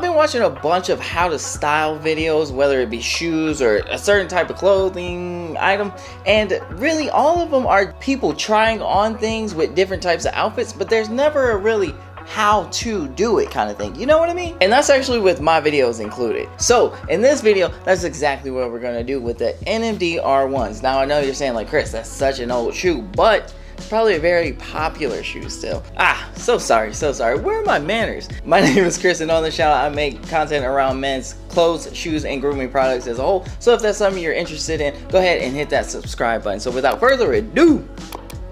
been watching a bunch of how to style videos, whether it be shoes or a certain type of clothing item, and really all of them are people trying on things with different types of outfits, but there's never a really how to do it kind of thing, you know what I mean? And that's actually with my videos included. So in this video, that's exactly what we're gonna do with the NMD R1s. Now I know you're saying like, Chris, that's such an old shoe, but it's probably a very popular shoe still. So sorry. Where are my manners? My name is Chris, and on this channel I make content around men's clothes, shoes, and grooming products as a whole. So if that's something you're interested in, go ahead and hit that subscribe button. So without further ado,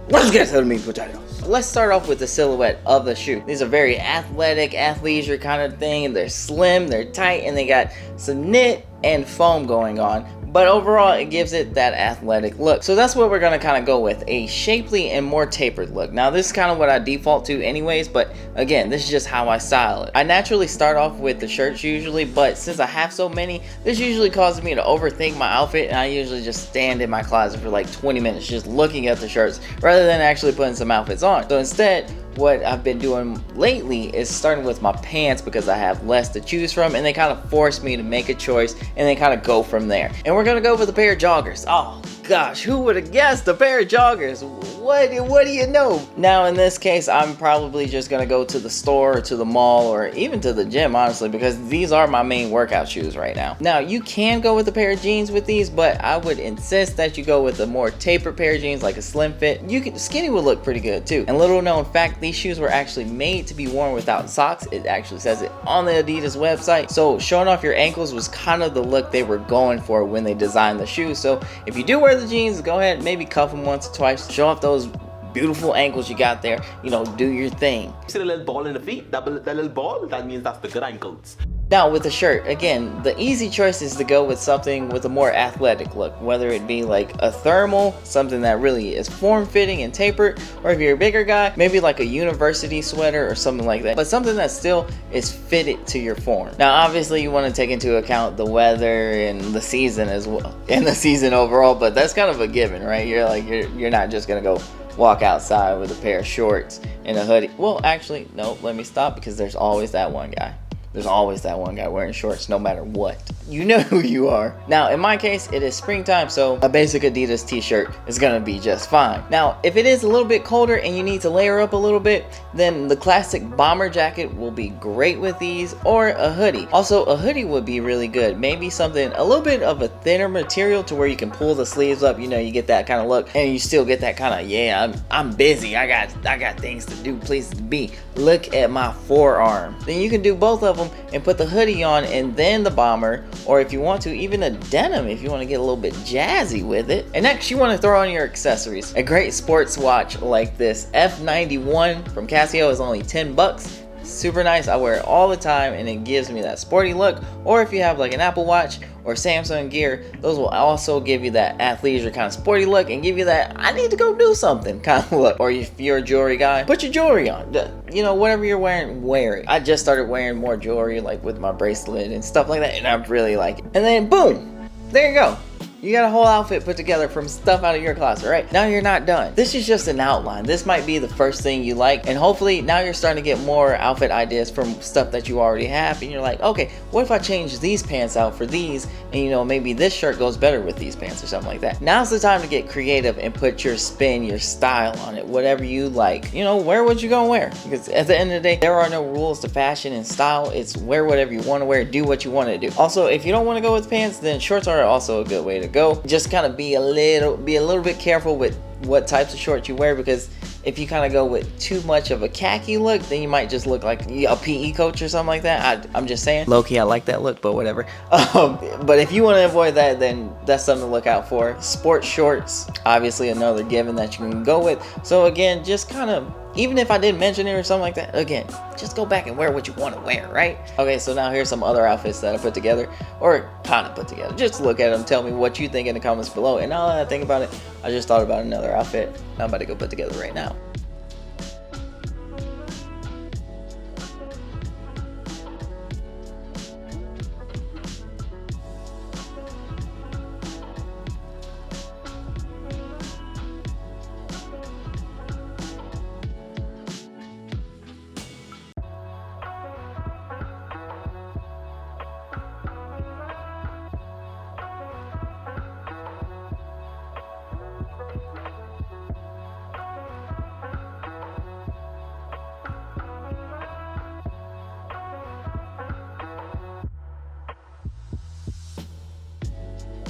let's get to the meat potatoes. Let's start off with the silhouette of the shoe. These are very athletic, athleisure kind of thing. They're slim, they're tight, and they got some knit and foam going on. But overall, it gives it that athletic look. So that's what we're gonna kind of go with, a shapely and more tapered look. Now this is kind of what I default to anyways, but again, this is just how I style it. I naturally start off with the shirts usually, but since I have so many, this usually causes me to overthink my outfit, and I usually just stand in my closet for like 20 minutes just looking at the shirts rather than actually putting some outfits on. So instead, what I've been doing lately is starting with my pants because I have less to choose from, and they kind of force me to make a choice and then kind of go from there. And we're gonna go with a pair of joggers. Oh gosh, who would have guessed a pair of joggers? What do you know? Now in this case, I'm probably just gonna go to the store or to the mall or even to the gym, honestly, because these are my main workout shoes right now. Now you can go with a pair of jeans with these, but I would insist that you go with a more tapered pair of jeans, like a slim fit. Skinny would look pretty good too. And little known fact, these shoes were actually made to be worn without socks. It actually says it on the Adidas website. So showing off your ankles was kind of the look they were going for when they designed the shoes. So if you do wear the jeans, go ahead, maybe cuff them once or twice, show off those beautiful ankles you got there, you know, do your thing. See the little ball in the feet, that little ball, that means that's the good ankles. Now with the shirt, again, the easy choice is to go with something with a more athletic look, whether it be like a thermal, something that really is form-fitting and tapered, or if you're a bigger guy, maybe like a university sweater or something like that, but something that still is fitted to your form. Now obviously you want to take into account the weather and the season as well, and the season overall, but that's kind of a given, right? You're not just gonna go walk outside with a pair of shorts and a hoodie. Well, actually, no, let me stop, because there's always that one guy. There's always that one guy wearing shorts no matter what. You know who you are. Now, in my case, it is springtime, so a basic Adidas t-shirt is gonna be just fine. Now, if it is a little bit colder and you need to layer up a little bit, then the classic bomber jacket will be great with these, or a hoodie. Also, a hoodie would be really good. Maybe something a little bit of a thinner material to where you can pull the sleeves up, you know, you get that kind of look, and you still get that kind of, yeah, I'm busy, I got things to do, places to be. Look at my forearm. Then you can do both of them and put the hoodie on and then the bomber, or if you want to, even a denim if you want to get a little bit jazzy with it. And next, you want to throw on your accessories. A great sports watch like this F91 from Casio is only 10 bucks. Super nice. I wear it all the time and it gives me that sporty look. Or if you have like an Apple Watch or Samsung Gear, those will also give you that athleisure kind of sporty look and give you that I need to go do something kind of look. Or if you're a jewelry guy, put your jewelry on. You know, whatever you're wearing, wear it. I just started wearing more jewelry, like with my bracelet and stuff like that, and I really like it. And then boom, there you go. You got a whole outfit put together from stuff out of your closet, right? Now you're not done. This is just an outline. This might be the first thing you like, and hopefully now you're starting to get more outfit ideas from stuff that you already have, and you're like, okay, what if I change these pants out for these, and you know, maybe this shirt goes better with these pants or something like that. Now's the time to get creative and put your spin, your style on it, whatever you like. You know, wear what you're gonna wear, because at the end of the day, there are no rules to fashion and style. It's wear whatever you want to wear, do what you want to do. Also, if you don't want to go with pants, then shorts are also a good way to go. Just kind of be a little bit careful with what types of shorts you wear, because if you kind of go with too much of a khaki look, then you might just look like a PE coach or something like that. I'm just saying, low-key I like that look, but whatever. But if you want to avoid that, then that's something to look out for. Sports shorts, obviously another given that you can go with. So again, just kind of, even if I didn't mention it or something like that, again, just go back and wear what you want to wear, right? Okay, so now here's some other outfits that I put together, or kind of put together. Just look at them, tell me what you think in the comments below. And now that I think about it, I just thought about another outfit I'm about to go put together right now.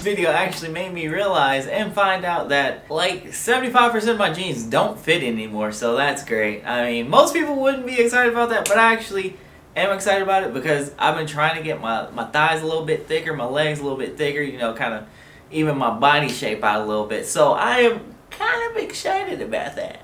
video actually made me realize and find out that like 75% of my jeans don't fit anymore, so that's great. I mean, most people wouldn't be excited about that, but I actually am excited about it because I've been trying to get my thighs a little bit thicker, my legs a little bit thicker, you know, kind of even my body shape out a little bit. So I am kind of excited about that.